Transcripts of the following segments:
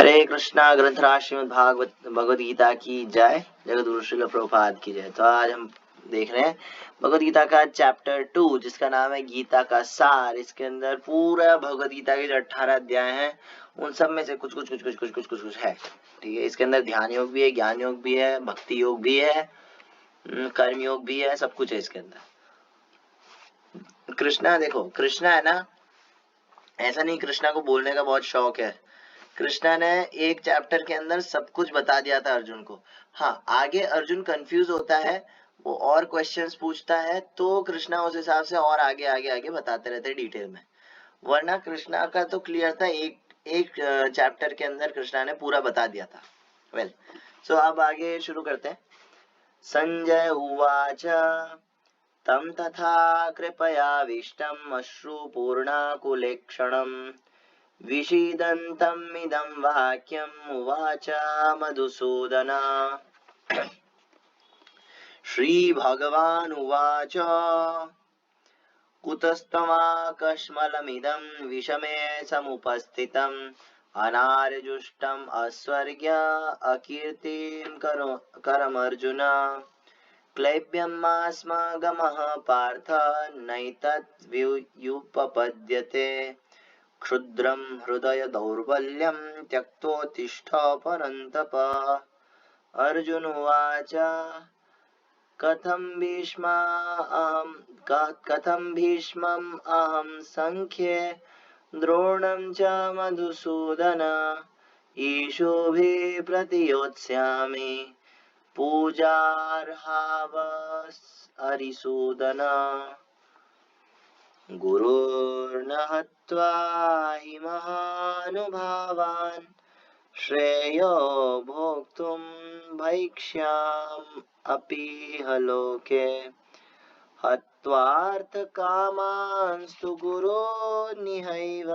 हरे कृष्णा ग्रंथराज श्रीमद् भागवत भगवद गीता की जय। जगत गुरु श्रील प्रभुपाद की जय। तो आज हम देख रहे हैं भगवद गीता का चैप्टर 2 जिसका नाम है गीता का सार। इसके अंदर पूरा भगवद गीता के जो 18 अध्याय हैं उन सब में से कुछ कुछ कुछ कुछ कुछ कुछ कुछ कुछ है। ठीक है, इसके अंदर ध्यान योग भी है, ज्ञान योग भी है, भक्ति योग भी है, कर्म योग भी है, सब कुछ है इसके अंदर। कृष्णा देखो, कृष्णा है ना, ऐसा नहीं कृष्णा को बोलने का बहुत शौक है। कृष्णा ने एक चैप्टर के अंदर सब कुछ बता दिया था अर्जुन को। हाँ, आगे अर्जुन कंफ्यूज होता है, वो और क्वेश्चंस पूछता है तो कृष्णा उस हिसाब से और आगे आगे आगे बताते रहते हैं डिटेल में। वरना कृष्णा का तो क्लियर था, एक एक चैप्टर के अंदर कृष्णा ने पूरा बता दिया था। वेल, सो अब आगे शुरू करते हैं। संजय उवाच तं तथा कृपयाविष्टम् अश्रुपूर्णाकुलेक्षणम् विषीदन्तमिदं वाक्यम् उवाच मधुसूदन। श्रीभगवानुवाच कुतस्त्वमाकश्मलमिदं विषमे समुपस्थितम् अनार्जुष्टम् अस्वर्ग्य अकीर्तिं करमर्जुन। क्लैब्यमास्मगमः पार्थ नैतद्व्युपपद्यते क्षुद्रं हृदय दौर्बल्यं त्यक्तोत्तिष्ठ परन्तप। अर्जुन उवाच कथं भीष्मम् अहं संख्ये द्रोणं च मधुसूदन ईशुभिः प्रतियोत्स्यामि पूजार्हावरिसूदन। गुरुर्न हत्वा हि महानुभावान् श्रेयो भोक्तुं भैक्ष्याम् अपीह लोके हत्वार्थकामांस्तु गुरोर्निहैव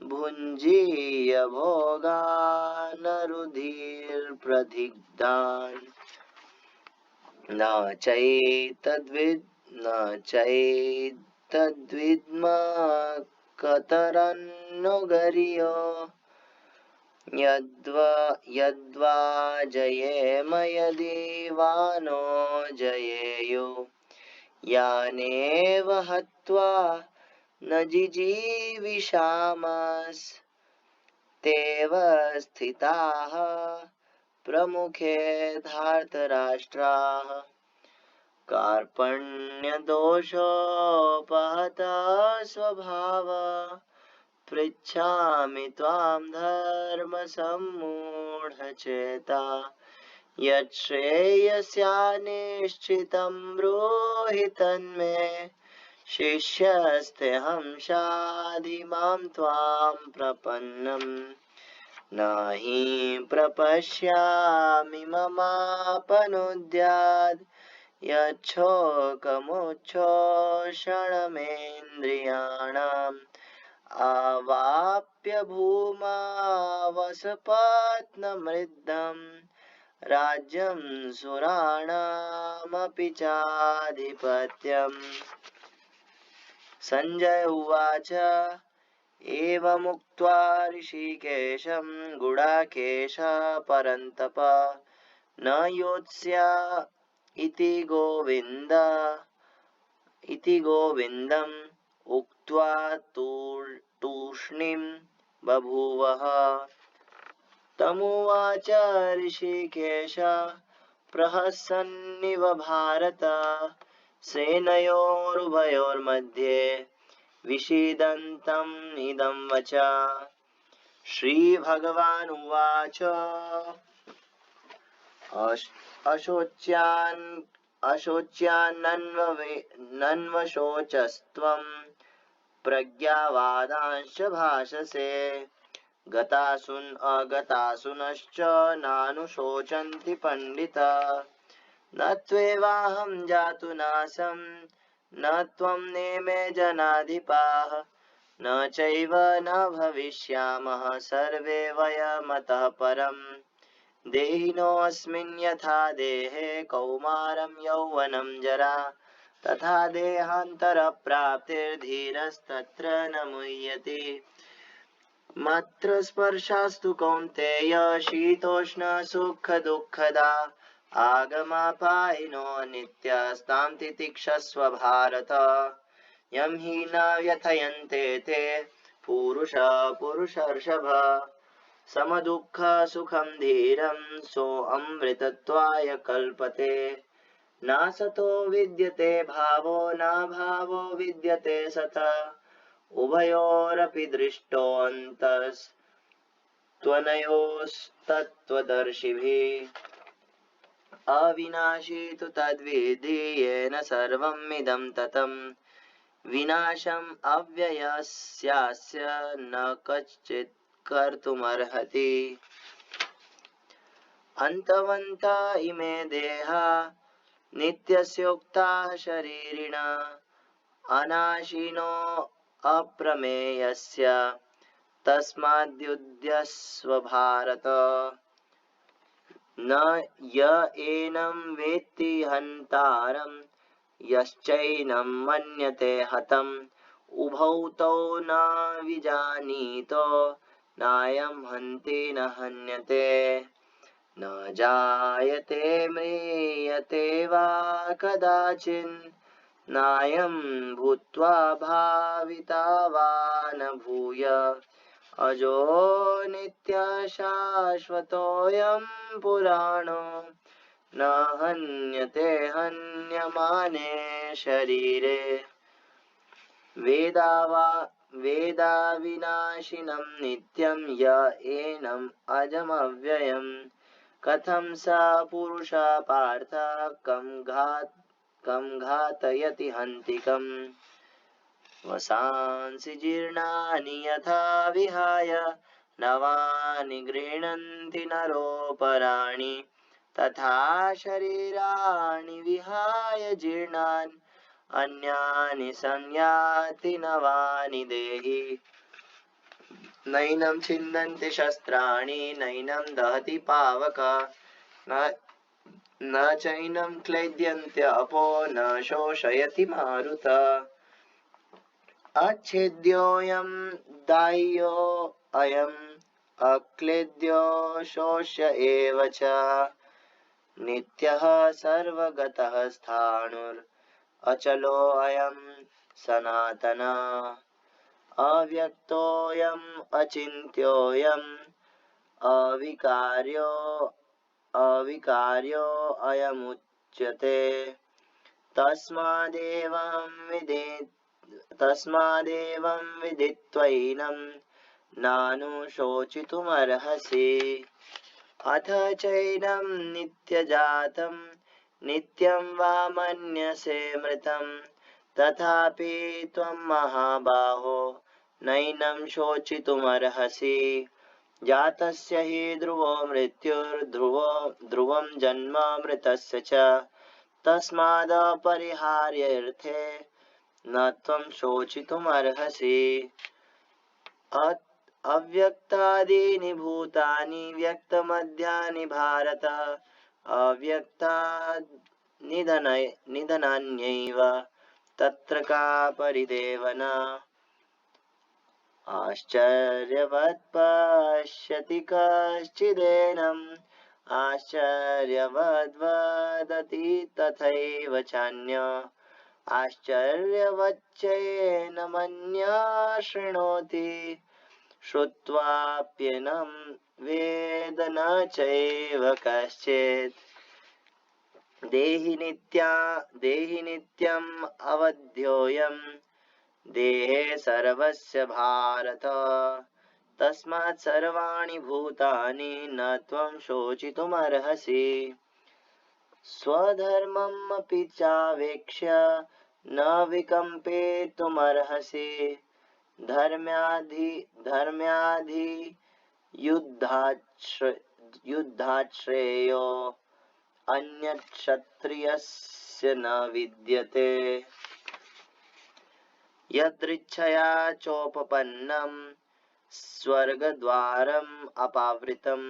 भुञ्जीय भोगानरुधिर्प्रदिग्धान् न चैतद्विद्म कतरन्नो गर्यो यद्वा जयेम यदि वा नो जयेयु यानेव हत्वा न जिजीविषामस्तेव स्थिताः प्रमुखे धार्तराष्ट्राः। कार्पण्यदोषोपहतः स्वभावा पृच्छामि त्वां धर्मसम्मूढचेता यच्छ्रेयस्यानिश्चितं ब्रूहि तन्मे शिष्यस्तेऽहं शाधि मां त्वां प्रपन्नम् न हि प्रपश्यामि ममापनुद्याद् यच्छोकमुच्छोषणमेन्द्रियाणाम् अवाप्य भूमा वसपत्नमृद्धम् राज्यं सुराणामपि चाधिपत्यम्। संजय उवाच एवमुक्त्वा ऋषिकेशं गुडाकेशः परन्तप न योत्स्या इति गोविन्दम् उक्त्वा तूष्णीं बभूवः। तमुवाच ऋषिकेशः प्रहसन्निव भारत सेनयोरुभयोर्मध्ये विषीदन्तम् इदं वच। श्रीभगवानुवाच अशोच्यान्नन्वशोचस्त्वं प्रज्ञावादांश्च भाषसे गतासून् अगतासूनश्च नानुशोचन्ति पंडिता। न त्वेवाहं जातु नासं न त्वं नेमे जनाधिपाः न चैव न भविष्यामः सर्वे वयमतः परम्। देहिनोऽस्मिन् यथा देहे कौमारं यौवनं जरा तथा देहान्तरप्राप्तिर्धीरस्तत्र न मुह्यते। मात्र स्पर्शास्तु कौन्तेय शीतोष्ण सुख दुःखदा आगमापायिनो नित्यस्तां तितिक्षस्व भारत यं हि न व्यथयन्ते ते पुरुषर्षभ समदुःख सुखं धीरं सोऽमृतत्वाय कल्पते न सतो विद्यते भावो न भावो विद्यते सतः उभयोरपि दृष्टोऽन्तस्त्वनयोस्तत्त्वदर्शिभिः अविनाशी तु तद्विधि येन सर्वमिदं ततं विनाशम् अव्ययस्यास्य न कश्चित् कर्तुमर्हति अन्तवन्त इमे देहा नित्यस्योक्ताः शरीरिणः अनाशिनो अप्रमेयस्य तस्माद्युध्यस्व भारत न य एनं वेत्ति हन्तारं यश्चैनं मन्यते हतम् उभौ तौ न विजानीतो नायं हन्ति न हन्यते न जायते म्रियते वा कदाचिन् नायं भूत्वा भाविता वा न भूय अजो नित्यशाश्वतोऽयं पुराणो न हन्यते हन्यमाने शरीरे वेदाविनाशिनं नित्यं य एनम् अजमव्ययम् कथं स पुरुषः पार्थ कं घातयति हन्तिकम् वसांसि जीर्णानि यथा विहाय नवानि गृह्णन्ति नरोपराणि तथा शरीराणि विहाय जीर्णानि अन्यानि संयाति नवानि देहि नैनं छिन्दन्ति शस्त्राणि नैनं दहति पावकः न चैनं क्लेद्यन्त्यपो न शोषयति मारुतः अच्छेद्योऽयं दाह्योऽयम् अक्लेद्यो शोष्य एव च नित्यः सर्वगतः स्थाणुर् अचलोऽयं सनातनः अव्यक्तोऽयम् अचिन्त्योऽयम् अविकार्यो अयमुच्यते तस्मादेवं विदित्वैनं नानुशोचितुमर्हसि अथ चैनं नित्यजातं नित्यं वा मन्यसे मृतं तथापि त्वं महाबाहो नैनं शोचितुमर्हसि जातस्य हि ध्रुवो मृत्युर्ध्रुवं जन्म मृतस्य च तस्मादपरिहार्यर्थे न त्वं शोचितुमर्हसि अव्यक्तादीनि भूतानि व्यक्तमध्यानि भारत अव्यक्तानिधनान्यैव तत्र का परिदेवना आश्चर्यवत् पश्यति कश्चिदेनम् आश्चर्यवद्वदति तथैव चान्य आश्चर्यवच्चैनमन्यः शृणोति श्रुत्वाप्येनं वेद न चैव कश्चित् देहि नित्यम् अवध्योऽयं देहे सर्वस्य भारत तस्मात् सर्वाणि भूतानि न त्वं शोचितुमर्हसि स्वधर्ममपि चावेक्ष्य न विकम्पेतुमर्हसि युद्धाच्छ्रेयो अन्यक्षत्रियस्य न विद्यते यदृच्छया चोपपन्नं स्वर्गद्वारम् अपावृतं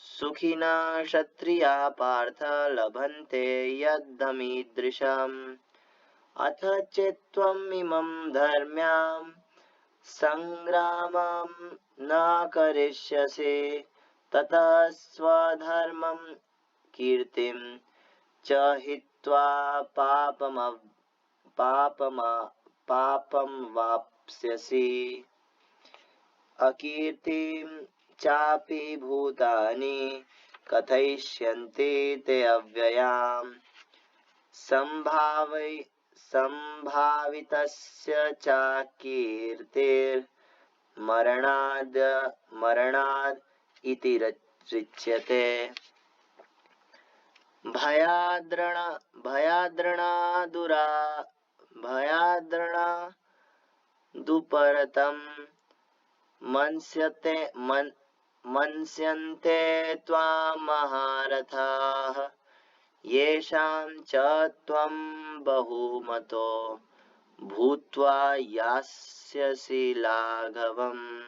सुखिनः क्षत्रियाः पार्थ लभन्ते यद्धमीदृशम् अथ चेत्त्वम् इमं धर्म्याम् संग्रामं न करिष्यसि ततः स्वधर्मं कीर्तिं च हित्वा पापं वाप्स्यसि। अकीर्तिं चापि भूतानि कथयिष्यन्ति ते अव्ययाम्। संभावितस्य च कीर्तिर्मरणाद् इति ऋच्यते। भयाद्रणादुपरतं मन्स्यन्ते त्वां महारथाः येषां च त्वं बहुमतो भूत्वा यास्यसि लाघवम्।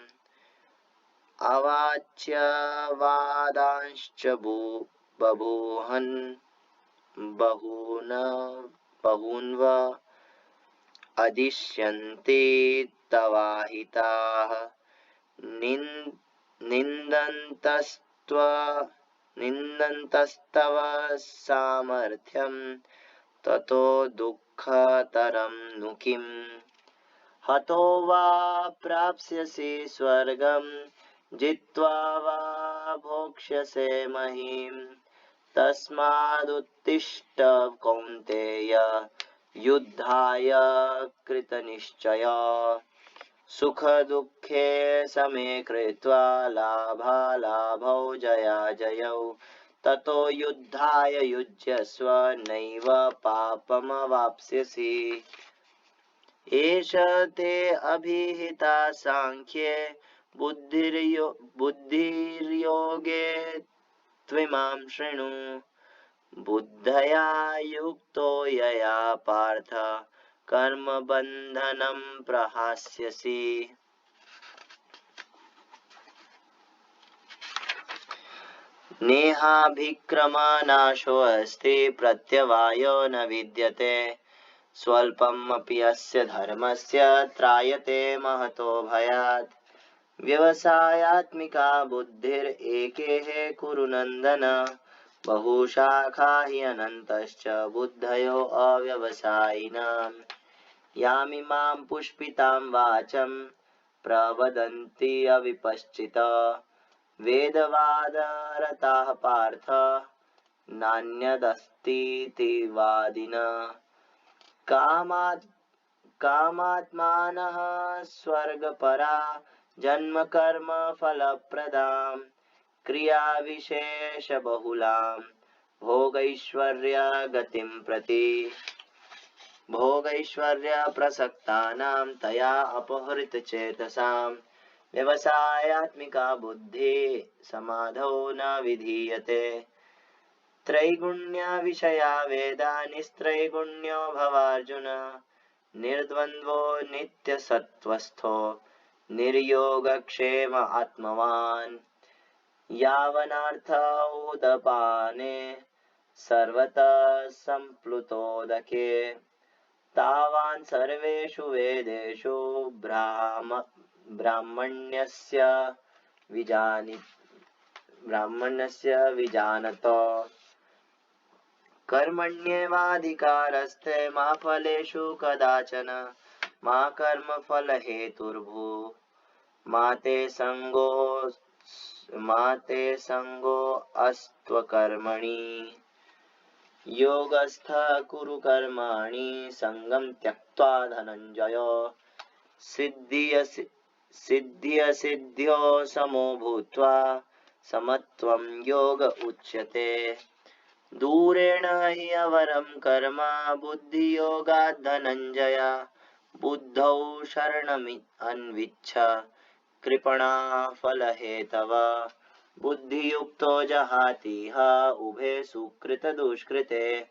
अवाच्यवादांश्च बभूवन् बहून्व अदिश्यन्ते तवाहिताः निन्दन्तस्तव सामर्थ्यं ततो दुःखतरं नु किम्। हतो वा प्राप्स्यसि स्वर्गं जित्वा वा भोक्ष्यसे महीम्। तस्मादुत्तिष्ठ कौन्तेय युद्धाय कृतनिश्चय। सुखदुःखे समे कृत्वा लाभालाभौ जयाजयौ ततो युद्धाय युज्यस्व नैव पापमवाप्स्यसि। एष ते अभिहिता सांख्ये बुद्धिर्योगे त्विमां शृणु। बुद्धया युक्तो यया पार्थ कर्मबन्धनं प्रहास्यसि। नेहाभिक्रमनाशोऽस्ति प्रत्यवायो न विद्यते। स्वल्पमपि अस्य धर्मस्य त्रायते महतो भयात्। व्यवसायात्मिका बुद्धिरेकेह कुरु नन्दन। बहुशाखा हि अनन्तश्च बुद्धयो अव्यवसायिनाम्। यामिमां पुष्पितां वाचं प्रवदन्ति अविपश्चित। वेदवादरताः पार्थ नान्यदस्तीति वादिनः। कामात्मानः स्वर्गपरा जन्मकर्म फलप्रदां क्रियाविशेषबहुलां भोगैश्वर्यगतिं प्रति। भोगैश्वर्यप्रसक्तानां तया अपहृतचेतसां व्यवसायात्मिका बुद्धिः समाधौ न विधीयते। त्रैगुण्यविषया वेदा निस्त्रैगुण्यो भवार्जुन। निर्द्वन्द्वो नित्यसत्त्वस्थो निर्योगक्षेम आत्मवान्। यावनार्थ उदपाने सर्वतः सम्प्लुतोदके तावान् सर्वेषु वेदेषु ब्राह्मण्यस्य विजानत। कर्मण्येवाधिकारस्ते मा फलेषु कदाचन। मा कर्मफलहेतुर्भूः मा ते संगोऽस्त्वकर्मणि। योगस्थः कुरु कर्माणि संगं त्यक्त्वा धनञ्जय। सिद्ध्यसिद्ध्यो समो भूत्वा समत्वं योग उच्यते। दूरेण हि अवरं कर्म बुद्धियोगात् धनञ्जय। बुद्धौ शरणमन्विच्छ कृपणा फलहेतव। बुद्धियुक्तो जहातीह उभे सुकृतदुष्कृते।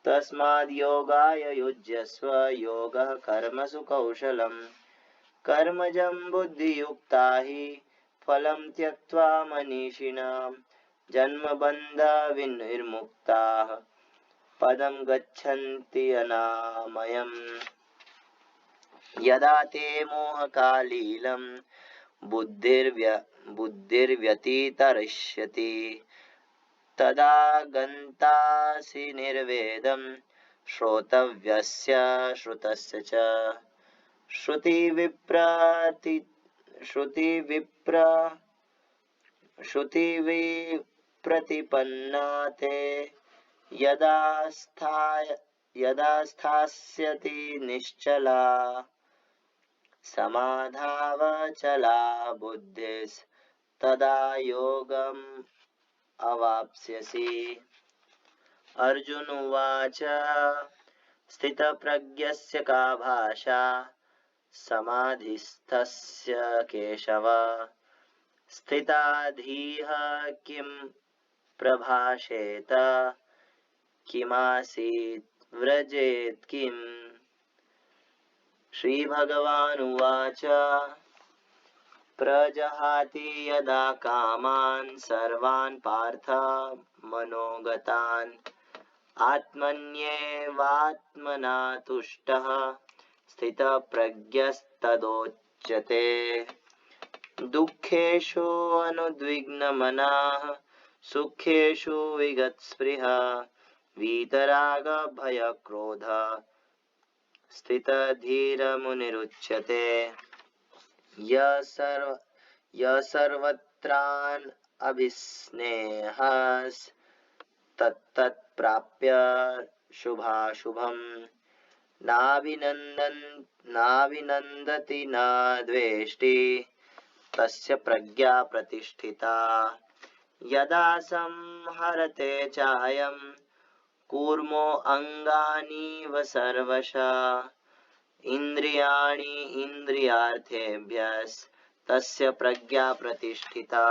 तस्माद् योगाय युज्यस्व योगः कर्मसु कौशलम्। कर्मजं बुद्धियुक्ता हि फलं त्यक्त्वा मनीषिणां यदा ते मोहकालीलं बुद्धिर्व्यतितरिष्यति तदा गन्तासि निर्वेदं श्रोतव्यस्य श्रुतस्य च श्रुतिविप्रति श्रुतिविप्र श्रुतिविप्रतिपन्ना ते यदा स्थास्यति निश्चला समाधावचला बुद्धिस्तदा योगम् अवाप्स्यसि। अर्जुन उवाच स्थितप्रज्ञस्य का भाषा समाधिस्थस्य केशव स्थिताधीः किं प्रभाषेत किमासीत् व्रजेत् किम्। श्रीभगवानुवाच प्रजहाति यदा कामान् सर्वान् पार्थ मनोगतान् आत्मन्येवात्मना तुष्टः स्थितप्रज्ञस्तदोच्यते दुःखेषु अनुद्विग्नमनाः सुखेषु विगतस्पृहः वीतरागभयक्रोध स्थितधीरमुनिरुच्यते। यः सर्वत्रानभिस्नेहस्तत्तत्प्राप्य शुभाशुभम् नाभिनन्दति न द्वेष्टि तस्य प्रज्ञा प्रतिष्ठिता। यदा संहरते चायं कूर्मो अङ्गानीव सर्वशः इन्द्रियाणि इन्द्रियार्थेभ्यस्तस्य प्रज्ञा प्रतिष्ठिता।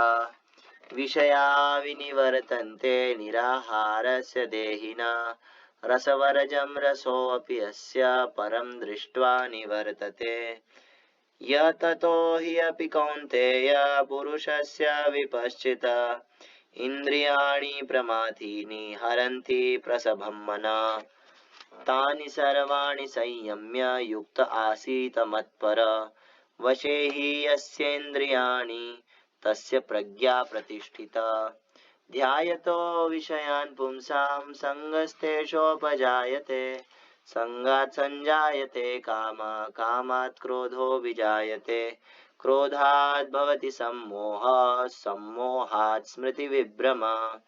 विषया विनिवर्तन्ते निराहारस्य देहिनः रसवर्जं रसोऽपि यस्य परं दृष्ट्वा निवर्तते यततो हि अपि कौन्तेय पुरुषस्य विपश्चितः इन्द्रियाणि प्रमाथीनि हरन्ति प्रसभं मनः तानि सर्वाणि संयम्य युक्त आसीत् मत्पर वशे हि यस्येन्द्रियाणि तस्य प्रज्ञा प्रतिष्ठिता। ध्यायतो विषयान् पुंसां सङ्गस्तेषोपजायते सङ्गात् सञ्जायते कामः कामात् क्रोधो विजायते क्रोधात् भवति सम्मोहः सम्मोहात् स्मृतिविभ्रमः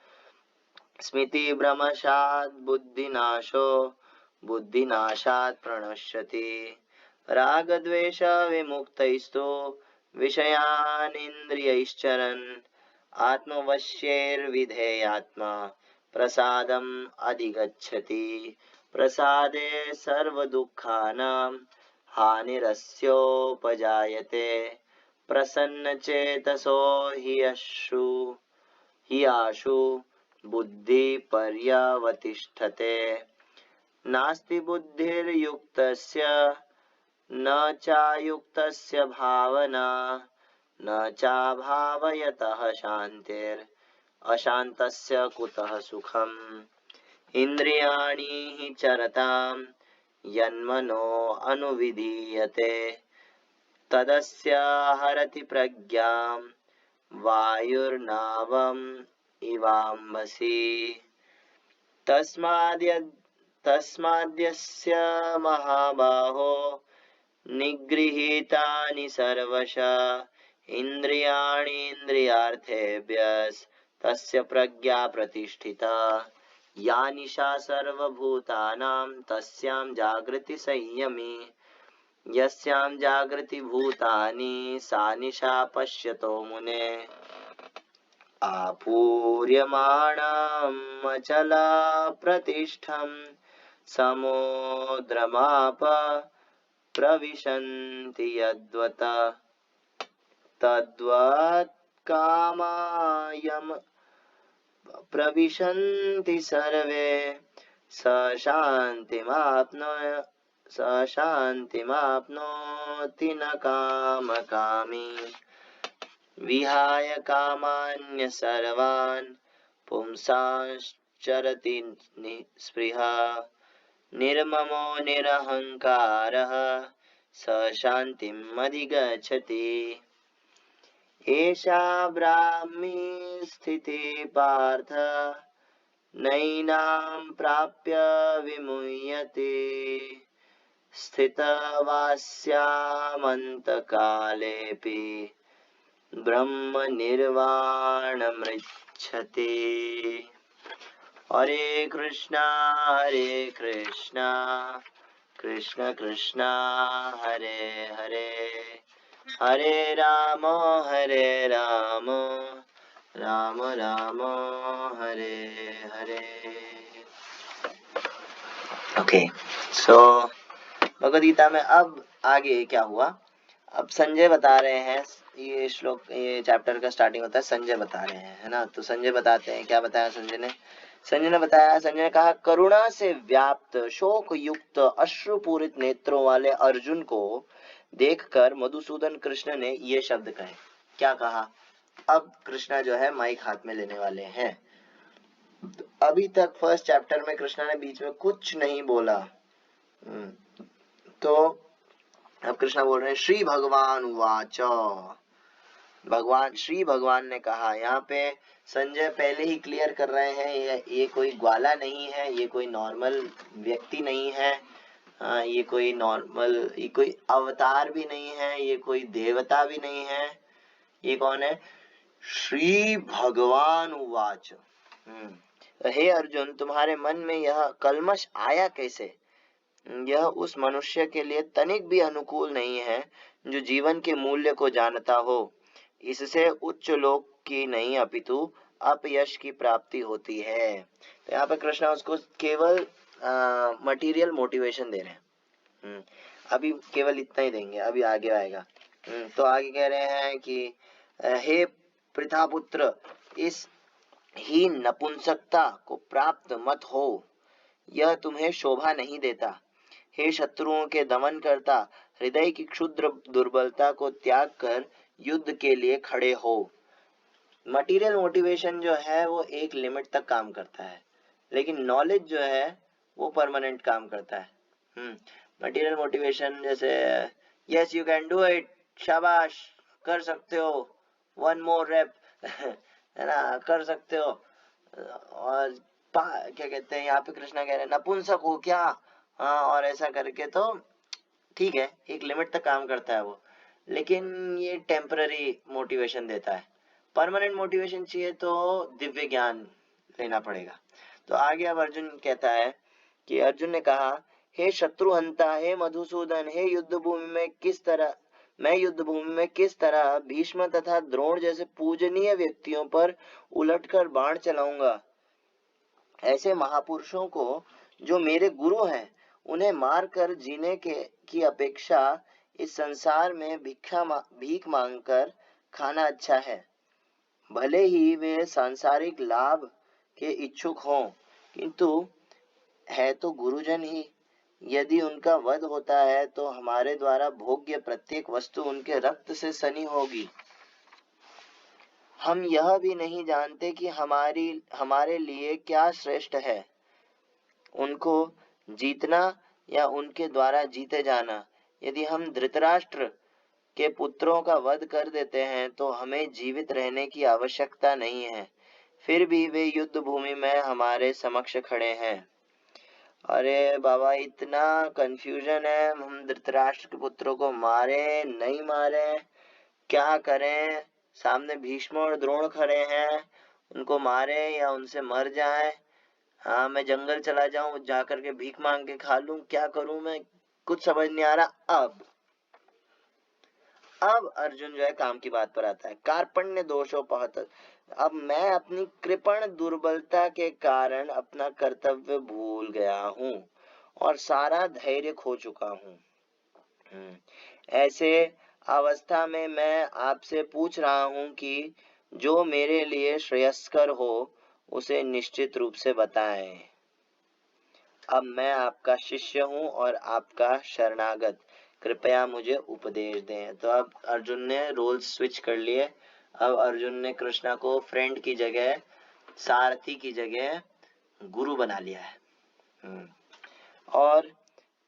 स्मृतिभ्रंशात् बुद्धिनाशो बुद्धिनाशात् प्रणश्यति। रागद्वेष विमुक्तैस्तु विषयानिन्द्रियैश्चरन् आत्मवश्यैर्विधेयात्मा प्रसादम् अधिगच्छति प्रसादे सर्वदुःखानां हानिरस्योपजायते प्रसन्नचेतसो हि आशु बुद्धिपर्यवतिष्ठते। नास्ति बुद्धिर्युक्तस्य न चायुक्तस्य भावना न चाभावयतः शान्तिर् अशान्तस्य कुतः सुखम्। इन्द्रियाणि हि चरतां यन्मनो अनुविधीयते तदस्य हरति प्रज्ञां वायुर्नावम् इवाम्भसि। तस्माद्यस्य महाबाहो निगृहीतानि सर्वशः इन्द्रियाणि इन्द्रियार्थेभ्यस्तस्य प्रज्ञा प्रतिष्ठिता। या निशा सर्वभूतानां तस्यां जागृति संयमी यस्यां जागृति भूतानि सा निशा पश्यतो मुने। आपूर्यमाणम् अचला प्रतिष्ठम् समुद्रमाप प्रविशन्ति यद्वत् तद्वत् कामायम् प्रविशन्ति सर्वे स शान्तिमाप्नोति न कामकामी। विहाय कामान्य सर्वान् पुंसाश्चरति स्पृहा निर्ममो निरहङ्कारः स शान्तिम् अधिगच्छति। एषा ब्राह्मी स्थितिः पार्थ नैनां प्राप्य विमुह्यते। स्थितवास्यामन्तकालेऽपि ब्रह्म निर्वाणमृच्छते। हरे कृष्णा कृष्ण कृष्ण हरे हरे, हरे राम राम राम हरे हरे। ओके, सो भगवद गीता में अब आगे क्या हुआ, अब संजय बता रहे हैं। ये श्लोक, ये चैप्टर का स्टार्टिंग होता है, संजय बता रहे हैं, है ना। तो संजय बताते हैं, क्या बताया संजय ने बताया, संजय ने कहा, करुणा से व्याप्त शोक युक्त अश्रुपूरित नेत्रों वाले अर्जुन को देखकर मधुसूदन कृष्ण ने ये शब्द कहे। क्या कहा? अब कृष्णा जो है माइक हाथ में लेने वाले हैं। अभी तक फर्स्ट चैप्टर में कृष्णा ने बीच में कुछ नहीं बोला। तो अब कृष्णा बोल रहे हैं, श्री भगवान उवाच। भगवान, श्री भगवान ने कहा। यहाँ पे संजय पहले ही क्लियर कर रहे हैं, ये कोई ग्वाला नहीं है, ये कोई नॉर्मल व्यक्ति नहीं है, ये कोई अवतार भी नहीं है, ये कोई देवता भी नहीं है। ये कौन है? श्री भगवान उवाच। हे अर्जुन, तुम्हारे मन में यह कल्मश आया कैसे? यह उस मनुष्य के लिए तनिक भी अनुकूल नहीं है जो जीवन के मूल्य को जानता हो। इससे उच्च लोक की नहीं अपितु अपयश की प्राप्ति होती है। तो यहाँ पे कृष्ण उसको केवल मटेरियल मोटिवेशन दे रहे हैं। अभी केवल इतना ही देंगे, अभी आगे आएगा। तो आगे कह रहे हैं कि हे पृथापुत्र, इस ही नपुंसकता को प्राप्त मत हो, यह तुम्हें शोभा नहीं देता। हे शत्रुओं के दमन करता, हृदय की क्षुद्र दुर्बलता को त्याग कर युद्ध के लिए खड़े हो। मटेरियल मोटिवेशन जो है वो एक लिमिट तक काम करता है, लेकिन नॉलेज जो है वो परमानेंट काम करता है। मटेरियल मोटिवेशन जैसे yes you can do it, शाबाश, कर सकते हो, वन मोर रेप, है ना, कर सकते हो। और क्या कहते हैं यहाँ पे कृष्णा कह रहे हैं, नपुंसक हो क्या? हाँ, और ऐसा करके तो ठीक है, एक लिमिट तक काम करता है वो, लेकिन ये टेम्पररी मोटिवेशन देता है। परमानेंट मोटिवेशन चाहिए तो दिव्य ज्ञान लेना पड़ेगा। तो आगे अब अर्जुन कहता है कि अर्जुन ने कहा, हे शत्रुहंता, हे मधुसूदन, हे युद्ध भूमि में किस तरह भीष्म तथा द्रोण जैसे पूजनीय व्यक्तियों पर उलटकर बाण चलाऊंगा। ऐसे महापुरुषों को जो मेरे गुरु हैं, उन्हें मारकर जीने की अपेक्षा इस संसार में भीख मांगकर खाना अच्छा है। भले ही वे सांसारिक लाभ के इच्छुक हों, किंतु है तो गुरुजन ही। यदि उनका वध होता है तो हमारे द्वारा भोग्य प्रत्येक वस्तु उनके रक्त से सनी होगी। हम यह भी नहीं जानते कि हमारे लिए क्या श्रेष्ठ है, उनको जीतना या उनके द्वारा जीते जाना। यदि हम धृतराष्ट्र के पुत्रों का वध कर देते हैं तो हमें जीवित रहने की आवश्यकता नहीं है, फिर भी वे युद्ध भूमि में हमारे समक्ष खड़े हैं। अरे बाबा, इतना कंफ्यूजन है, हम धृतराष्ट्र के पुत्रों को मारे नहीं मारे, क्या करें? सामने भीष्म और द्रोण खड़े हैं, उनको मारे या उनसे मर जाए? हाँ, मैं जंगल चला जाऊं, जाकर के भीख मांग के खा लूं, क्या करूं मैं? कुछ समझ नहीं आ रहा। अब अर्जुन जो है काम की बात पर आता है। कार्पण्य दोषोपहत, अब मैं अपनी कृपण दुर्बलता के कारण अपना कर्तव्य भूल गया हूँ और सारा धैर्य खो चुका हूँ। ऐसे अवस्था में मैं आपसे पूछ रहा हूँ कि जो मेरे लिए श्रेयस्कर हो उसे निश्चित रूप से बताएं। अब मैं आपका शिष्य हूँ और आपका शरणागत, कृपया मुझे उपदेश दें। तो अब अर्जुन ने रोल स्विच कर लिए। अब अर्जुन ने कृष्णा को फ्रेंड की जगह, सारथी की जगह गुरु बना लिया है। और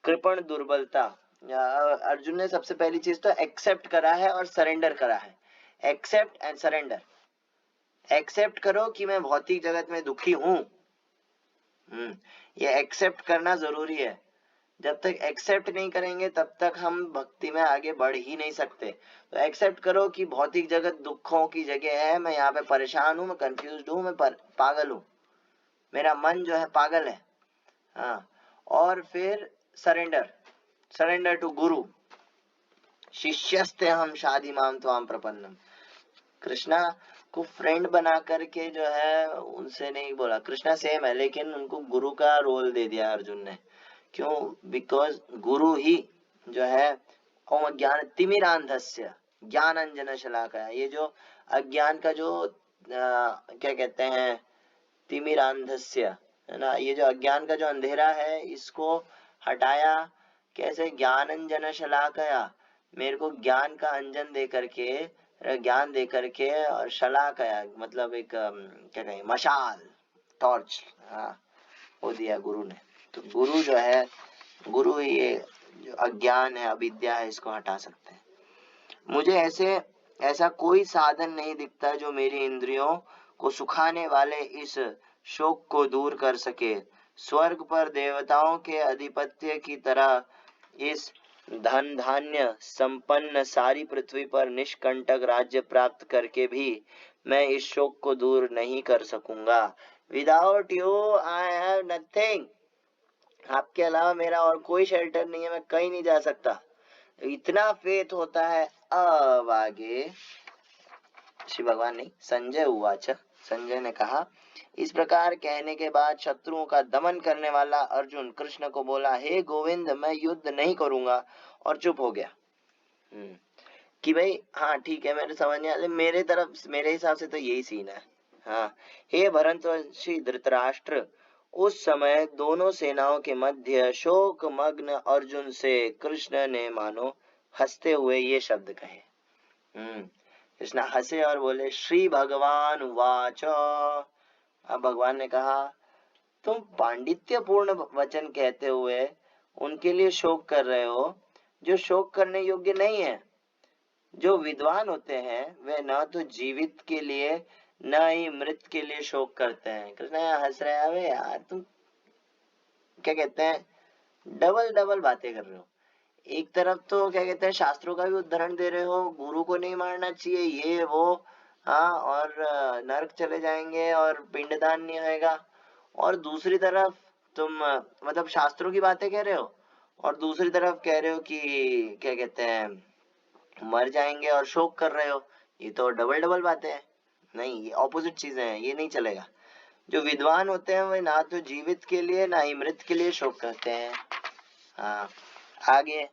कृपण दुर्बलता, अर्जुन ने सबसे पहली चीज तो एक्सेप्ट करा है और सरेंडर करा है। Accept and surrender. एक्सेप्ट करो कि मैं भौतिक जगत में दुखी हूं। ये एक्सेप्ट करना जरूरी है। जब तक एक्सेप्ट नहीं करेंगे तब तक हम भक्ति में आगे बढ़ ही नहीं सकते। तो एक्सेप्ट करो कि भौतिक जगत दुखों की जगह है, मैं यहाँ पे परेशान हूँ, मैं कंफ्यूज्ड हूँ, मैं पागल हूँ, मेरा मन जो है पागल है। हाँ, और फिर सरेंडर। सरेंडर टू गुरु। शिष्यस्ते हम शादी माम त्वाम प्रपन्नम। कृष्णा को फ्रेंड बना करके जो है उनसे नहीं बोला, कृष्णा सेम है लेकिन उनको गुरु का रोल दे दिया अर्जुन ने। क्यों? बिकॉज गुरु ही जो है ओम अज्ञान तिमिरांधस्य ज्ञान अंजन शलाकया, ये जो अज्ञान का जो क्या कहते हैं तिमिरांधस्य, है ना, ये जो अज्ञान का जो अंधेरा है इसको हटाया। कैसे? ज्ञान अंजन शलाकया, मेरे को ज्ञान का अंजन दे करके, ज्ञान दे करके, और शलाकया मतलब एक क्या कहें मशाल, टॉर्च, हाँ, वो दिया गुरु ने। तो गुरु जो है, गुरु ये जो अज्ञान है अविद्या है इसको हटा सकते हैं। मुझे ऐसा कोई साधन नहीं दिखता जो मेरी इंद्रियों को सुखाने वाले इस शोक को दूर कर सके। स्वर्ग पर देवताओं के अधिपत्य की तरह इस धन धान्य संपन्न सारी पृथ्वी पर निष्कंटक राज्य प्राप्त करके भी मैं इस शोक को दूर नहीं कर सकूंगा। Without you I have nothing. आपके अलावा मेरा और कोई शेल्टर नहीं है, मैं कहीं नहीं जा सकता। इतना फेथ होता है। अब आगे श्री भगवान नहीं, संजय उवाच, संजय ने कहा, इस प्रकार कहने के बाद शत्रुओं का दमन करने वाला अर्जुन कृष्ण को बोला, हे गोविंद मैं युद्ध नहीं करूंगा, और चुप हो गया। कि भाई हाँ ठीक है, मेरे समझ में मेरे तरफ मेरे हिसाब से तो यही सीन है। हाँ, हे भरतवंशी धृतराष्ट्र, उस समय दोनों सेनाओं के मध्य शोक मग्न अर्जुन से कृष्ण ने मानो हंसते हुए ये शब्द कहे। कृष्ण हंसे और बोले, श्री भगवान वाच। अब भगवान ने कहा, तुम पांडित्य पूर्ण वचन कहते हुए उनके लिए शोक कर रहे हो जो शोक करने योग्य नहीं है। जो विद्वान होते हैं वे न तो जीवित के लिए न ही मृत के लिए शोक करते हैं। कृष्ण हंस रहे हैं, यार तुम क्या कहते हैं डबल डबल बातें कर रहे हो। एक तरफ तो क्या कहते हैं शास्त्रों का भी उदाहरण दे रहे हो, गुरु को नहीं मारना चाहिए, ये वो, हाँ, और नरक चले जाएंगे और पिंडदान नहीं होएगा। और दूसरी तरफ तुम मतलब शास्त्रों की बातें कह रहे हो, और दूसरी तरफ कह रहे हो कि क्या कहते हैं मर जाएंगे और शोक कर रहे हो। ये तो डबल डबल बातें हैं। नहीं, ये ऑपोजिट चीजें हैं, ये नहीं चलेगा। जो विद्वान होते हैं वे ना तो जीवित के लिए ना ही मृत के लिए शोक करते हैं। हाँ, आगे,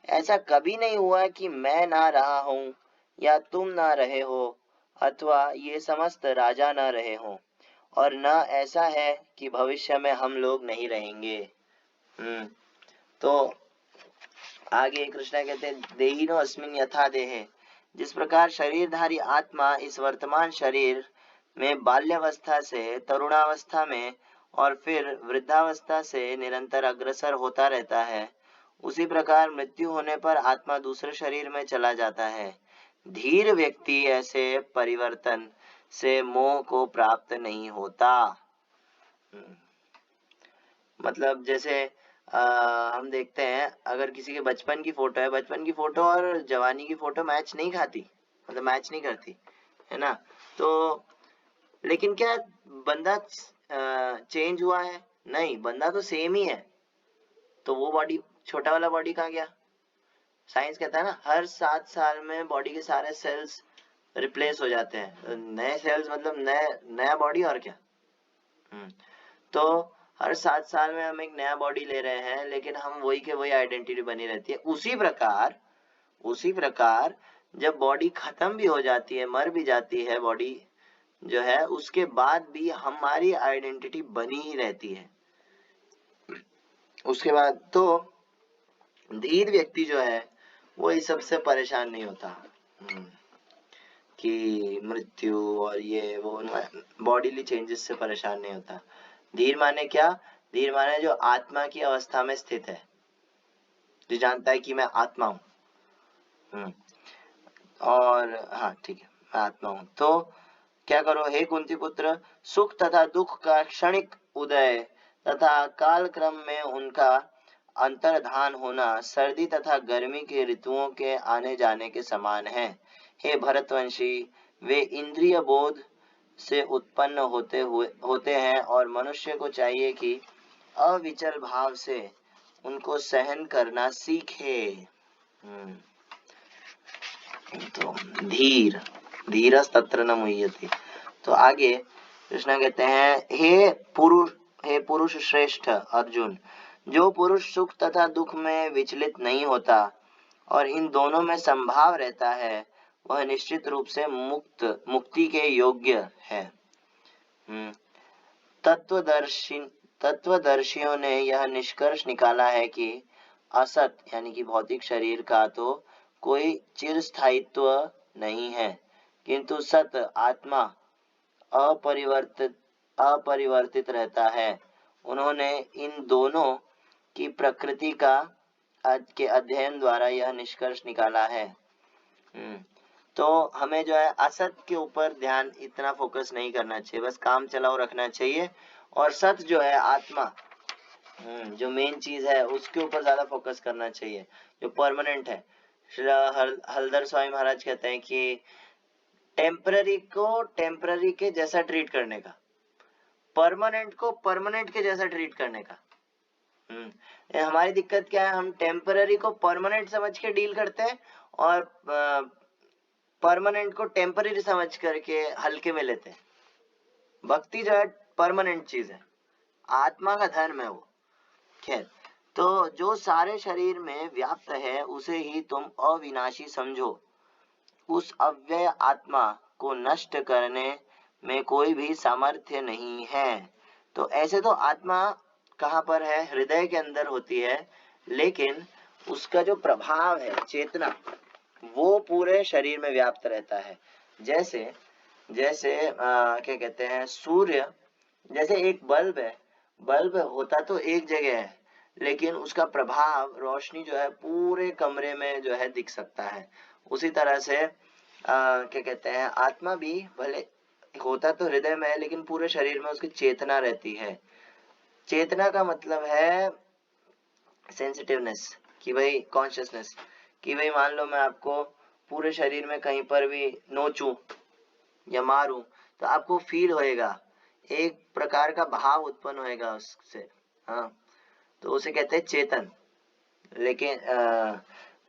ऐसा कभी नहीं हुआ कि मैं ना रहा हूं या तुम ना रहे हो अथवा ये समस्त राजा ना रहे हो, और न ऐसा है कि भविष्य में हम लोग नहीं रहेंगे। तो आगे कृष्ण कहते हैं, देहिनो अस्मिन् यथा देहे, जिस प्रकार शरीरधारी आत्मा इस वर्तमान शरीर में बाल्यावस्था से तरुणावस्था में और फिर वृद्धावस्था से निरंतर अग्रसर होता रहता है, उसी प्रकार मृत्यु होने पर आत्मा दूसरे शरीर में चला जाता है। धीर व्यक्ति ऐसे परिवर्तन से मोह को प्राप्त नहीं होता। मतलब जैसे हम देखते हैं अगर किसी के बचपन की फोटो है, बचपन की फोटो और जवानी की फोटो मैच नहीं खाती, मतलब मैच नहीं करती, है ना। तो लेकिन क्या बंदा चेंज हुआ है? नहीं, बंदा तो सेम ही है। तो वो बॉडी, छोटा वाला बॉडी कहाँ गया? साइंस कहता है ना हर 7 साल में बॉडी के सारे सेल्स रिप्लेस हो जाते हैं। नए सेल्स मतलब नया बॉडी, और क्या। तो हर 7 साल में हम एक नया बॉडी ले रहे हैं, लेकिन हम वही के वही आइडेंटिटी बनी रहती है। उसी प्रकार जब बॉडी खत्म भी हो जाती है, मर भी जाती है बॉडी जो है, उसके बाद भी हमारी आइडेंटिटी बनी ही रहती है। उसके बाद तो धीर व्यक्ति जो है वो इस सबसे परेशान नहीं होता कि मृत्यु और ये वो बॉडीली चेंजेस से परेशान नहीं होता। धीर माने क्या? धीर माने जो आत्मा की अवस्था में स्थित है। जो जानता है कि मैं आत्मा हूँ। और हाँ ठीक है, मैं आत्मा हूँ। तो क्या करो हे कुंती पुत्र, सुख तथा दुख का क्षणिक उदय तथा काल क्रम में उनका अंतर्धान होना सर्दी तथा गर्मी के ऋतुओं के आने जाने के समान है। हे भरतवंशी, वे इंद्रिय बोध से उत्पन्न होते हैं और मनुष्य को चाहिए कि अविचल भाव से उनको सहन करना सीखे। तो धीर धीरस तत्र न मुह्यते। तो आगे कृष्ण कहते हैं हे पुरुष श्रेष्ठ अर्जुन, जो पुरुष सुख तथा दुख में विचलित नहीं होता और इन दोनों में संभाव रहता है, वह निश्चित रूप से मुक्ति के योग्य है। तत्वदर्शियों ने यह निष्कर्ष निकाला है कि असत यानी कि भौतिक शरीर का तो कोई चिरस्थायित्व नहीं है, किंतु सत आत्मा अपरिवर्तित रहता है। उन्होंने इन दोनों की प्रकृति के अध्ययन द्वारा यह निष्कर्ष निकाला है। तो हमें जो है असत के ऊपर ध्यान इतना फोकस नहीं करना चाहिए, बस काम चलाओ रखना चाहिए। और सत जो है आत्मा, जो मेन चीज है उसके ऊपर ज्यादा फोकस करना चाहिए, जो परमानेंट है। श्री हलदर स्वामी महाराज कहते हैं कि टेम्पररी को टेम्पररी के जैसा ट्रीट करने का, परमानेंट को परमानेंट के जैसा ट्रीट करने का। हमारी दिक्कत क्या है, हम टेम्पररी को परमानेंट समझ के डील करते हैं और परमानेंट को टेम्पररी समझ करके हल्के में लेते हैं। भक्ति जो है परमानेंट चीज है, आत्मा का धर्म है वो। खैर, तो जो सारे शरीर में व्याप्त है उसे ही तुम अविनाशी समझो। उस अव्यय आत्मा को नष्ट करने में कोई भी सामर्थ्य नहीं है। तो ऐसे तो आत्मा कहाँ पर है, हृदय के अंदर होती है, लेकिन उसका जो प्रभाव है चेतना, वो पूरे शरीर में व्याप्त रहता है। जैसे क्या कहते हैं, सूर्य जैसे एक बल्ब है, बल्ब होता तो एक जगह है, लेकिन उसका प्रभाव रोशनी जो है पूरे कमरे में जो है दिख सकता है। उसी तरह से क्या कहते हैं, आत्मा भी भले होता तो हृदय में है, लेकिन पूरे शरीर में उसकी चेतना रहती है। चेतना का मतलब है सेंसिटिवनेस, कि भाई कॉन्शियसनेस, कि भाई मान लो मैं आपको पूरे शरीर में कहीं पर भी नोचूं या मारूं तो आपको फील होएगा, एक प्रकार का भाव उत्पन्न होएगा उससे। हाँ, तो उसे कहते हैं चेतन। लेकिन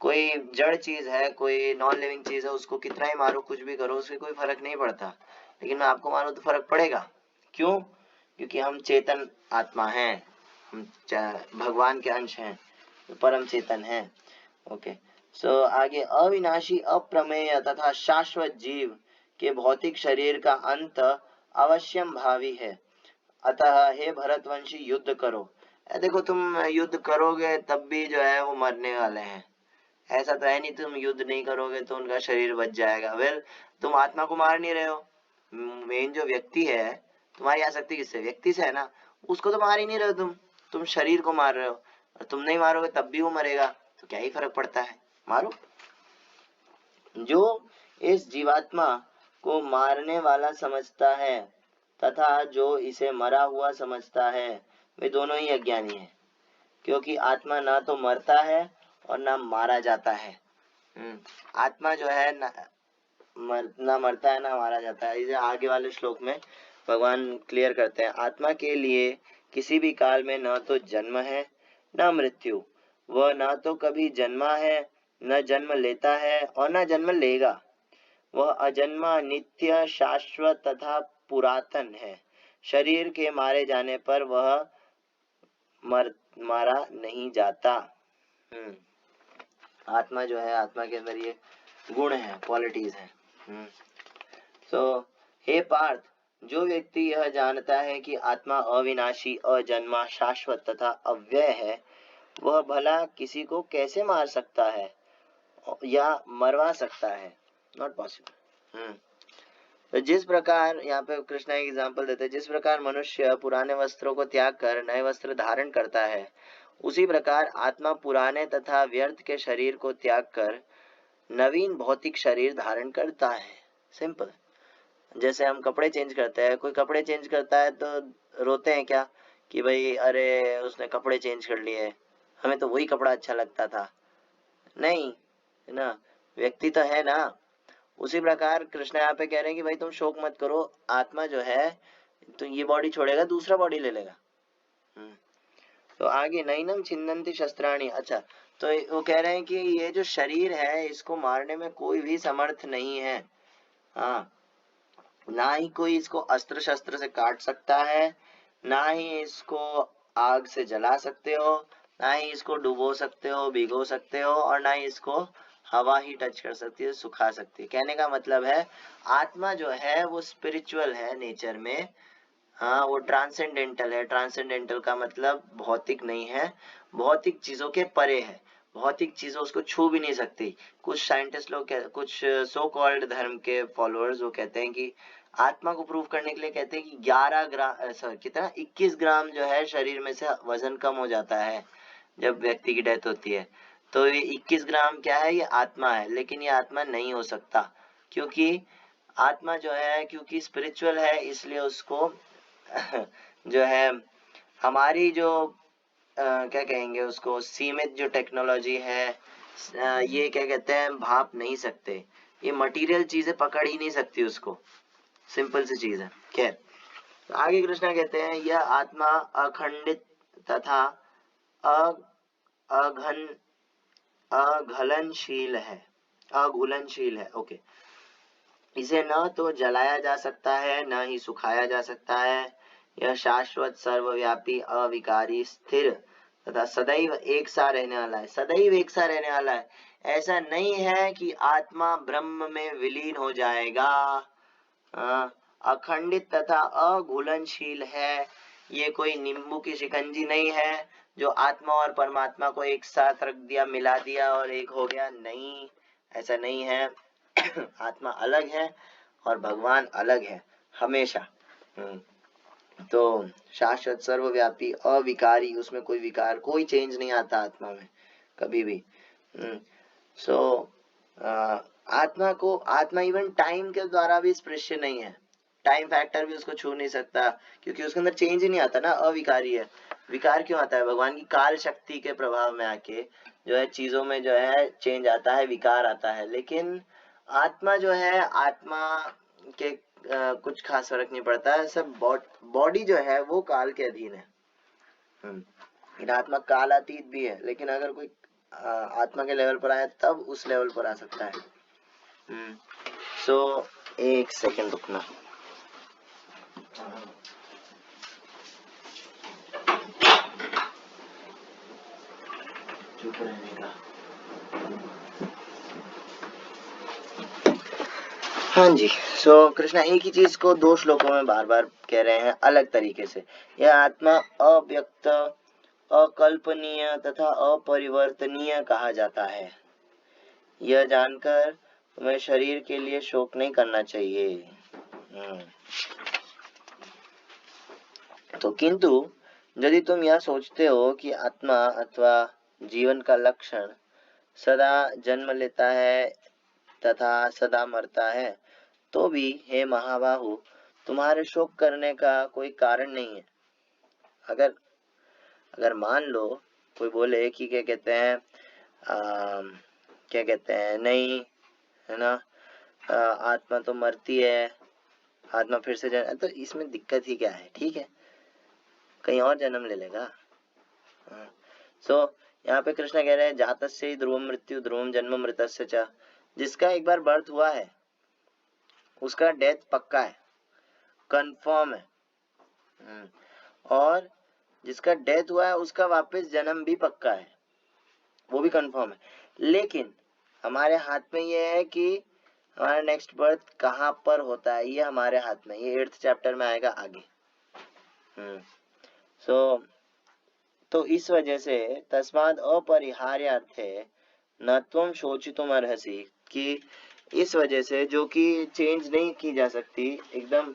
कोई जड़ चीज है, कोई नॉन लिविंग चीज है, उसको कितना ही मारो कुछ भी करो उससे कोई फर्क नहीं पड़ता, लेकिन मैं आपको मारूं तो फर्क पड़ेगा। क्यों? क्योंकि हम चेतन आत्मा हैं, हम भगवान के अंश हैं, तो परम चेतन हैं। ओके, सो आगे अविनाशी अप्रमेय तथा शाश्वत जीव के भौतिक शरीर का अंत अवश्यम भावी है। अतः हे भरतवंशी युद्ध करो। देखो तुम युद्ध करोगे तब भी जो है वो मरने वाले हैं, ऐसा तो है नहीं तुम युद्ध नहीं करोगे तो उनका शरीर बच जाएगा। वेल, तुम आत्मा को मार नहीं रहे हो, मेन जो व्यक्ति है, तुम्हारी आसक्ति किससे, व्यक्ति से है ना, उसको तो मार ही नहीं रहे हो तुम शरीर को मार रहे हो। और तुम नहीं मारोगे तब भी वो मरेगा, तो क्या ही फर्क पड़ता है, मारो। जो इस जीवात्मा को मारने वाला समझता है तथा जो इसे मरा हुआ समझता है, वे दोनों ही अज्ञानी हैं, क्योंकि आत्मा ना तो मरता है और ना मारा जाता है। आत्मा जो है ना मरता है ना मारा जाता है। इसे आगे वाले श्लोक में भगवान क्लियर करते हैं। आत्मा के लिए किसी भी काल में न तो जन्म है न मृत्यु, वह ना तो कभी जन्मा है, न जन्म लेता है और न जन्म लेगा। वह अजन्मा, नित्य, शाश्वत तथा पुरातन है। शरीर के मारे जाने पर वह मारा नहीं जाता। आत्मा जो है, आत्मा के अंदर ये गुण है, क्वालिटीज हैं। तो हे पार्थ, जो व्यक्ति यह जानता है कि आत्मा अविनाशी, अजन्मा, शाश्वत तथा अव्यय है, वह भला किसी को कैसे मार सकता है या मरवा सकता है? Not possible. तो जिस प्रकार यहाँ पे कृष्णा एक एग्जाम्पल देते हैं, जिस प्रकार मनुष्य पुराने वस्त्रों को त्याग कर नए वस्त्र धारण करता है, उसी प्रकार आत्मा पुराने तथा व्यर्थ के शरीर को त्याग कर नवीन भौतिक शरीर धारण करता है। सिंपल। जैसे हम कपड़े चेंज करते हैं, कोई कपड़े चेंज करता है तो रोते हैं क्या कि भाई अरे उसने कपड़े चेंज कर लिए, हमें तो वही कपड़ा अच्छा लगता था। नहीं, है ना, व्यक्ति तो है ना। उसी प्रकार कृष्ण यहाँ पे कह रहे हैं कि भाई तुम शोक मत करो, आत्मा जो है तो ये बॉडी छोड़ेगा, दूसरा बॉडी ले लेगा। तो आगे नैनम छिन्नन्ति शस्त्राणी। अच्छा, तो वो कह रहे हैं कि ये जो शरीर है इसको मारने में कोई भी समर्थ नहीं है। हाँ, ना ही कोई इसको अस्त्र शस्त्र से काट सकता है, ना ही इसको आग से जला सकते हो, ना ही इसको डुबो सकते हो, भिगो सकते हो, और ना ही इसको हवा ही टच कर सकती है, सुखा सकती है। कहने का मतलब है आत्मा जो है वो स्पिरिचुअल है नेचर में। हाँ, वो ट्रांसेंडेंटल है। ट्रांसेंडेंटल का मतलब भौतिक नहीं है, भौतिक चीजों के परे है, भौतिक चीजों उसको छू भी नहीं सकती। कुछ साइंटिस्ट लोग, कुछ सो कॉल्ड धर्म के फॉलोअर्स वो कहते हैं कि आत्मा को प्रूव करने के लिए कहते हैं कि 11 ग्राम, सॉरी कितना, 21 ग्राम जो है शरीर में से वजन कम हो जाता है जब व्यक्ति की डेथ होती है। तो ये 21 ग्राम क्या है, ये आत्मा है। लेकिन ये आत्मा नहीं हो सकता, क्योंकि आत्मा जो है, क्योंकि स्पिरिचुअल है, इसलिए उसको जो है हमारी जो क्या कहेंगे उसको, सीमित जो टेक्नोलॉजी है, ये क्या कहते हैं, भाप नहीं सकते, ये मटेरियल चीजें पकड़ ही नहीं सकती उसको। सिंपल सी चीज है। खैर, तो आगे कृष्णा कहते हैं यह आत्मा अखंडित तथा अघन अघलनशील है, अघुलनशील है। ओके, इसे न तो जलाया जा सकता है, न ही सुखाया जा सकता है। यह शाश्वत, सर्वव्यापी, अविकारी, स्थिर तथा सदैव एक सा रहने वाला है। सदैव एक सा रहने वाला है। ऐसा नहीं है कि आत्मा ब्रह्म में विलीन हो जाएगा। अखंडित तथा अघुलनशील है। ये कोई नींबू की शिकंजी नहीं है जो आत्मा और परमात्मा को एक साथ रख दिया, मिला दिया और एक हो गया। नहीं, ऐसा नहीं है। आत्मा अलग है और भगवान अलग है हमेशा। तो शाश्वत, सर्वव्यापी, अविकारी, उसमें कोई विकार, कोई चेंज नहीं आता आत्मा में कभी भी। सो आत्मा को, आत्मा इवन टाइम के द्वारा भी स्पृश्य नहीं है, टाइम फैक्टर भी उसको छू नहीं सकता, क्योंकि उसके अंदर चेंज ही नहीं आता ना, अविकारी है। विकार क्यों आता है? भगवान की काल शक्ति के प्रभाव में आके जो है चीजों में जो है चेंज आता है, विकार आता है। लेकिन आत्मा जो है, आत्मा के कुछ खास फर्क नहीं पड़ता है। सब बॉडी जो है वो काल के अधीन है। लेकिन आत्मा कालातीत भी है, लेकिन अगर कोई आत्मा के लेवल पर आए तब उस लेवल पर आ सकता है। सो एक सेकंड रुकना। चुप रहने का। हाँ जी। सो कृष्णा एक ही चीज को दो श्लोकों में बार बार कह रहे हैं अलग तरीके से। यह आत्मा अव्यक्त, अकल्पनीय तथा अपरिवर्तनीय कहा जाता है। यह जानकर तुम्हें शरीर के लिए शोक नहीं करना चाहिए। तो किंतु यदि तुम यह सोचते हो कि आत्मा अथवा जीवन का लक्षण सदा जन्म लेता है तथा सदा मरता है, तो भी हे महाबाहु तुम्हारे शोक करने का कोई कारण नहीं है। अगर मान लो कोई बोले कि क्या कहते हैं, क्या कहते हैं, नहीं है ना, आत्मा तो मरती है, आत्मा फिर से जन्म, तो इसमें दिक्कत ही क्या है? ठीक है, कहीं और जन्म ले लेगा। सो यहाँ पे कृष्ण कह रहे हैं जातस्य ध्रुवम मृत्यु ध्रुवम जन्म मृतस्य च। जिसका एक बार बर्थ हुआ है उसका डेथ पक्का है, कंफर्म है। और जिसका डेथ हुआ है उसका वापस जन्म भी पक्का है, वो भी कंफर्म है। लेकिन हमारे हाथ में ये है कि हमारा नेक्स्ट बर्थ कहाँ पर होता है, ये हमारे हाथ में। ये 8th चैप्टर में आएगा आगे। तो इस वजह से तस्माद अपरिहार्यार्थे न त्वं शोचितुम अर्हसि, कि इस वजह से जो कि चेंज नहीं की जा सकती, एकदम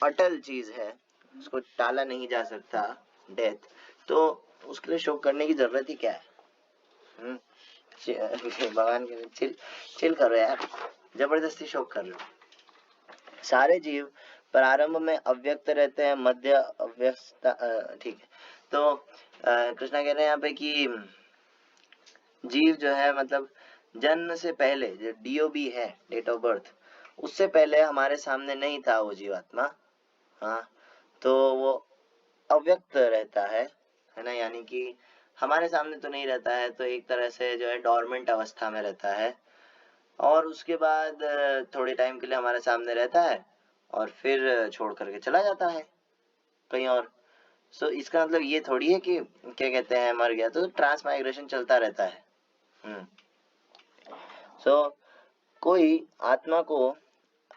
अटल चीज है, उसको टाला नहीं जा सकता, डेथ। तो उसके लिए शोक करने की जरूरत ही क्या है? भगवान के चिल चिल करो यार, जबरदस्ती शोक कर रहे हो। सारे जीव प्रारंभ में अव्यक्त रहते हैं, मध्य अव्यस्ता, ठीक है। तो कृष्णा कह रहे हैं यहाँ पे कि जीव जो है मतलब जन्म से पहले जो DOB है, डेट ऑफ बर्थ, उससे पहले हमारे सामने नहीं था वो जीवात्मा। हाँ, तो वो अव्यक्त रहता है ना, यानी कि हमारे सामने तो नहीं रहता है, तो एक तरह से जो है डोरमेंट अवस्था में रहता है, और उसके बाद थोड़े टाइम के लिए हमारे सामने रहता है और फिर छोड़ करके चला जाता है कहीं और। सो इसका मतलब ये थोड़ी है कि क्या कहते हैं मर गया, तो ट्रांसमाइग्रेशन चलता रहता है। सो कोई आत्मा को,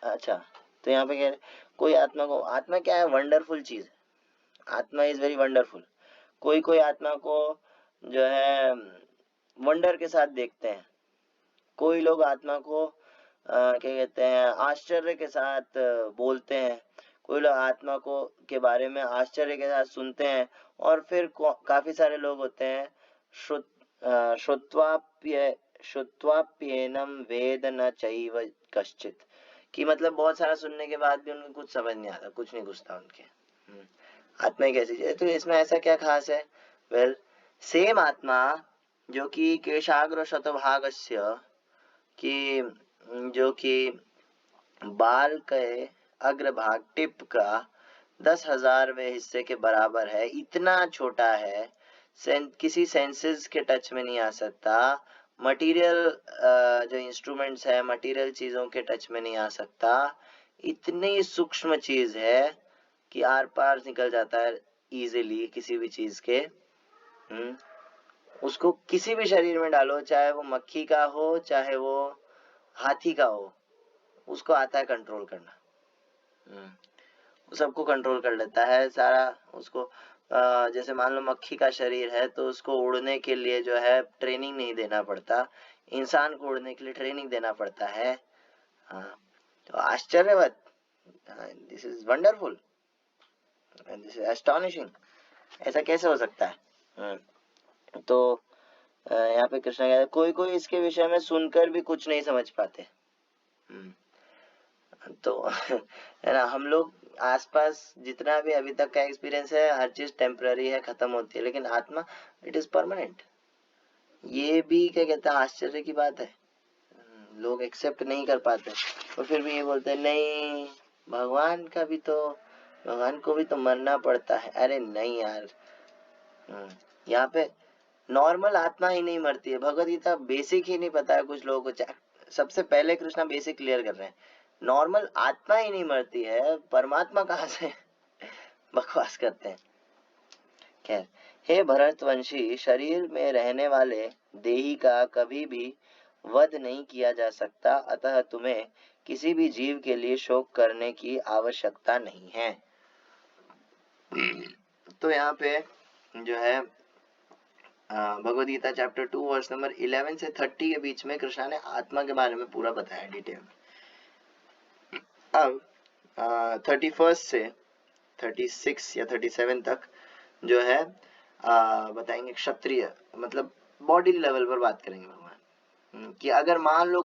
अच्छा, तो यहाँ पे कह रहे कोई आत्मा को, आत्मा क्या है? वंडरफुल चीज, आत्मा इज वेरी वंडरफुल। कोई कोई आत्मा को जो है वंडर के साथ देखते हैं, कोई लोग आत्मा को क्या कहते हैं आश्चर्य के साथ बोलते हैं, कोई लोग आत्मा को के बारे में आश्चर्य के साथ सुनते हैं, और फिर काफी सारे लोग होते हैं श्रुत्वाप्य श्रुत्वाप्येनम वेद न चैव कश्चित, कि मतलब बहुत सारा सुनने के बाद भी उनको कुछ समझ नहीं आता, कुछ नहीं घुसता उनके। आत्मा एक ऐसी चीज है, तो इसमें ऐसा क्या खास है? वेल, सेम आत्मा जो कि केशाग्र शतभागस्य, कि जो कि बाल के अग्रभाग टिप का 10,000वें हिस्से के बराबर है, इतना छोटा है, किसी सेंसेस के टच में नहीं आ सकता, मटेरियल जो इंस्ट्रूमेंट्स है, मटेरियल चीजों के टच में नहीं आ सकता, इतनी सूक्ष्म चीज है कि आर पार निकल जाता है इजीली किसी भी चीज के। उसको किसी भी शरीर में डालो, चाहे वो मक्खी का हो चाहे वो हाथी का हो, उसको आता है कंट्रोल करना। वो सबको कंट्रोल कर लेता है सारा। उसको जैसे मान लो मक्खी का शरीर है, तो उसको उड़ने के लिए जो है ट्रेनिंग नहीं देना पड़ता, इंसान को उड़ने के लिए ट्रेनिंग देना पड़ता है। तो आश्चर्यवत, this is wonderful, this is astonishing, ऐसा कैसे हो सकता है? तो यहाँ पे कृष्णा कहते हैं कोई कोई इसके विषय में सुनकर भी कुछ नहीं समझ पाते। तो है ना, हम लोग आसपास जितना भी अभी तक का एक्सपीरियंस है, हर चीज टेम्पररी है, खत्म होती है, लेकिन आत्मा इट इज परमानेंट। ये भी क्या कहते हैं आश्चर्य की बात है, लोग एक्सेप्ट नहीं कर पाते, और फिर भी ये बोलते हैं नहीं भगवान का भी तो, भगवान को भी तो मरना पड़ता है। अरे नहीं यार, यहाँ पे नॉर्मल आत्मा ही नहीं मरती है, भगवद गीता बेसिक ही नहीं पता है कुछ लोगों को। सबसे पहले कृष्णा बेसिक क्लियर कर रहे हैं, नॉर्मल आत्मा ही नहीं मरती है, परमात्मा कहाँ से बकवास करते हैं। खैर, हे भरतवंशी, शरीर में रहने वाले देही का कभी भी वध नहीं किया जा सकता, अतः तुम्हें किसी भी जीव के लिए शोक करने की आवश्यकता नहीं है। तो यहाँ पे जो है Bhagavad Gita chapter 2 verse number 11 से 30 के बीच में कृष्णा ने आत्मा के बारे में पूरा बताया डिटेल में। अब 31 से 36 या 37 तक जो है बताएंगे क्षत्रिय, मतलब बॉडी लेवल पर बात करेंगे भगवान, कि अगर मान लो